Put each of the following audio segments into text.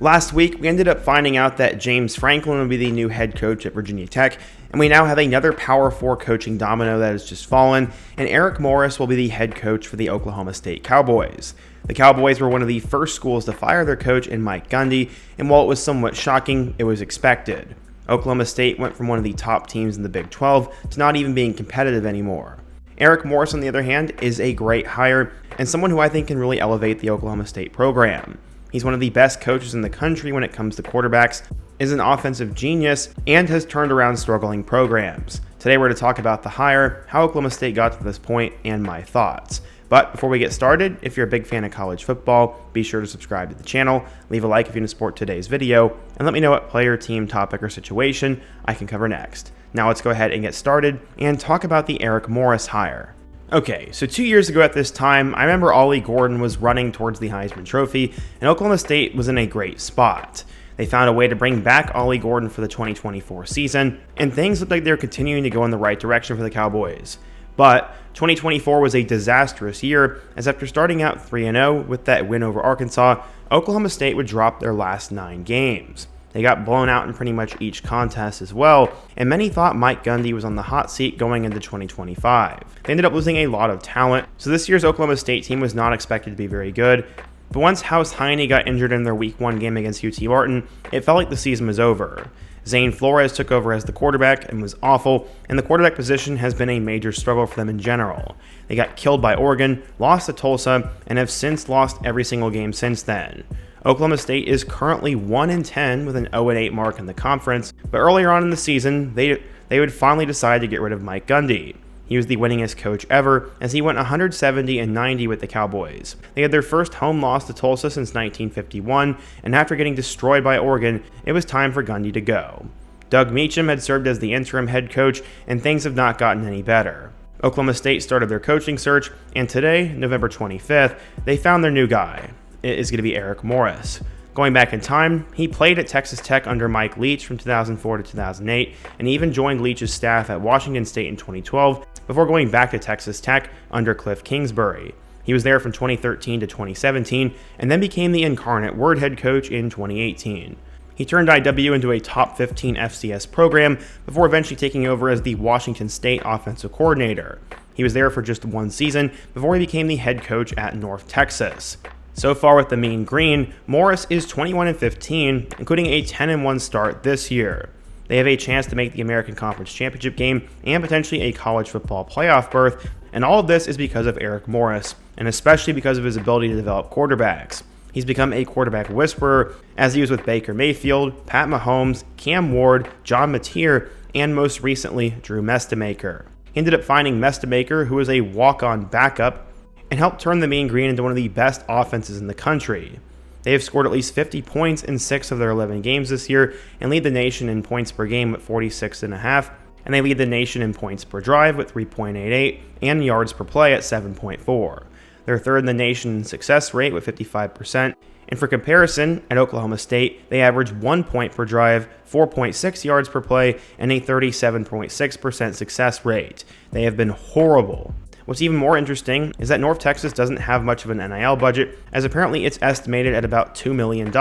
Last week, we ended up finding out that James Franklin will be the new head coach at Virginia Tech, and we now have another Power 4 coaching domino that has just fallen, and Eric Morris will be the head coach for the Oklahoma State Cowboys. The Cowboys were one of the first schools to fire their coach in Mike Gundy, and while it was somewhat shocking, it was expected. Oklahoma State went from one of the top teams in the Big 12 to not even being competitive anymore. Eric Morris, on the other hand, is a great hire, and someone who I think can really elevate the Oklahoma State program. He's one of the best coaches in the country when it comes to quarterbacks, is an offensive genius, and has turned around struggling programs. Today we're to talk about the hire, how Oklahoma State got to this point, and my thoughts. But before we get started, if you're a big fan of college football, be sure to subscribe to the channel, leave a like if you want to support today's video, and let me know what player, team, topic, or situation I can cover next. Now let's go ahead and get started and talk about the Eric Morris hire. Okay, so 2 years ago at this time, I remember Ollie Gordon was running towards the Heisman Trophy, and Oklahoma State was in a great spot. They found a way to bring back Ollie Gordon for the 2024 season, and things looked like they were continuing to go in the right direction for the Cowboys. But 2024 was a disastrous year, as after starting out 3-0 with that win over Arkansas, Oklahoma State would drop their last 9 games. They got blown out in pretty much each contest as well, and many thought Mike Gundy was on the hot seat going into 2025. They ended up losing a lot of talent, so this year's Oklahoma State team was not expected to be very good. But once House Heine got injured in their Week 1 game against UT Martin, it felt like the season was over. Zane Flores took over as the quarterback and was awful, and the quarterback position has been a major struggle for them in general. They got killed by Oregon, lost to Tulsa, and have since lost every single game since then. Oklahoma State is currently 1-10 with an 0-8 mark in the conference, but earlier on in the season, they would finally decide to get rid of Mike Gundy. He was the winningest coach ever, as he went 170-90 with the Cowboys. They had their first home loss to Tulsa since 1951, and after getting destroyed by Oregon, it was time for Gundy to go. Doug Meacham had served as the interim head coach, and things have not gotten any better. Oklahoma State started their coaching search, and today, November 25th, they found their new guy. It is going to be Eric Morris. Going back in time, he played at Texas Tech under Mike Leach from 2004 to 2008, and he even joined Leach's staff at Washington State in 2012 before going back to Texas Tech under Cliff Kingsbury. He was there from 2013 to 2017, and then became the incarnate Word head coach in 2018. He turned IW into a top 15 FCS program before eventually taking over as the Washington State offensive coordinator. He was there for just 1 season before he became the head coach at North Texas. So far with the Mean Green, Morris is 21-15, including a 10-1 start this year. They have a chance to make the American Conference Championship game and potentially a college football playoff berth, and all of this is because of Eric Morris, and especially because of his ability to develop quarterbacks. He's become a quarterback whisperer, as he was with Baker Mayfield, Pat Mahomes, Cam Ward, John Mateer, and most recently, Drew Mestemaker. He ended up finding Mestemaker, who was a walk-on backup, and helped turn the Mean Green into one of the best offenses in the country. They have scored at least 50 points in 6 of their 11 games this year and lead the nation in points per game at 46.5, and they lead the nation in points per drive with 3.88 and yards per play at 7.4. They're third in the nation in success rate with 55%, and for comparison, at Oklahoma State, they average 1 point per drive, 4.6 yards per play, and a 37.6% success rate. They have been horrible. What's even more interesting is that North Texas doesn't have much of an NIL budget, as apparently it's estimated at about $2 million.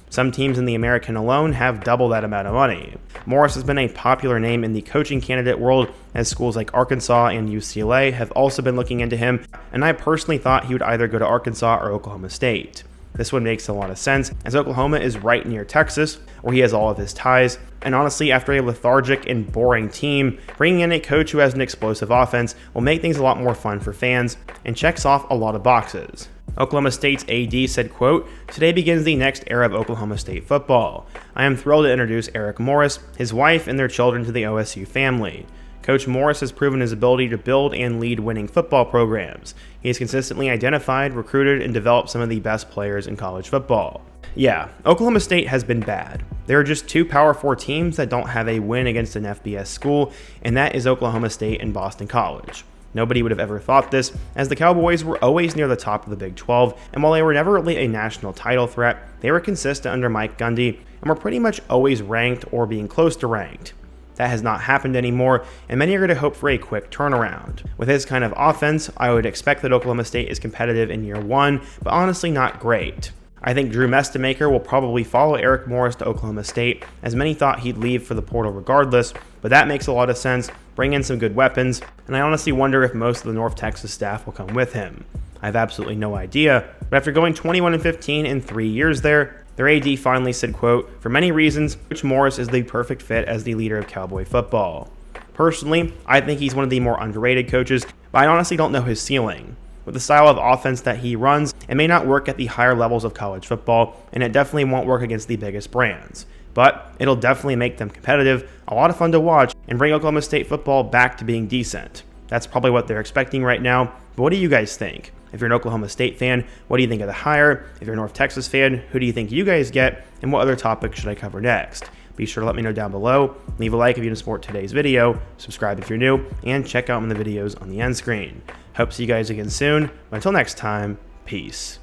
Some teams in the American alone have double that amount of money. Morris has been a popular name in the coaching candidate world, as schools like Arkansas and UCLA have also been looking into him, and I personally thought he would either go to Arkansas or Oklahoma State. This one makes a lot of sense, as Oklahoma is right near Texas, where he has all of his ties, and honestly, after a lethargic and boring team, bringing in a coach who has an explosive offense will make things a lot more fun for fans, and checks off a lot of boxes. Oklahoma State's AD said, quote, "Today begins the next era of Oklahoma State football. I am thrilled to introduce Eric Morris, his wife, and their children to the OSU family. Coach Morris has proven his ability to build and lead winning football programs. He has consistently identified, recruited, and developed some of the best players in college football." Yeah, Oklahoma State has been bad. There are just 2 Power 4 teams that don't have a win against an FBS school, and that is Oklahoma State and Boston College. Nobody would have ever thought this, as the Cowboys were always near the top of the Big 12, and while they were never really a national title threat, they were consistent under Mike Gundy, and were pretty much always ranked or being close to ranked. That has not happened anymore, and many are going to hope for a quick turnaround. With his kind of offense, I would expect that Oklahoma State is competitive in year 1, but honestly not great. I think Drew Mestemaker will probably follow Eric Morris to Oklahoma State, as many thought he'd leave for the portal regardless, but that makes a lot of sense, bring in some good weapons, and I honestly wonder if most of the North Texas staff will come with him. I have absolutely no idea, but after going 21-15 in 3 years there, their AD finally said, quote, "For many reasons, Coach Morris is the perfect fit as the leader of Cowboy football. Personally, I think he's one of the more underrated coaches, but I honestly don't know his ceiling. With the style of offense that he runs, it may not work at the higher levels of college football, and it definitely won't work against the biggest brands. But it'll definitely make them competitive, a lot of fun to watch, and bring Oklahoma State football back to being decent. That's probably what they're expecting right now, but what do you guys think? If you're an Oklahoma State fan, what do you think of the hire? If you're a North Texas fan, who do you think you guys get? And what other topics should I cover next? Be sure to let me know down below. Leave a like if you want to support today's video, subscribe if you're new, and check out the videos on the end screen. Hope to see you guys again soon, but until next time, peace.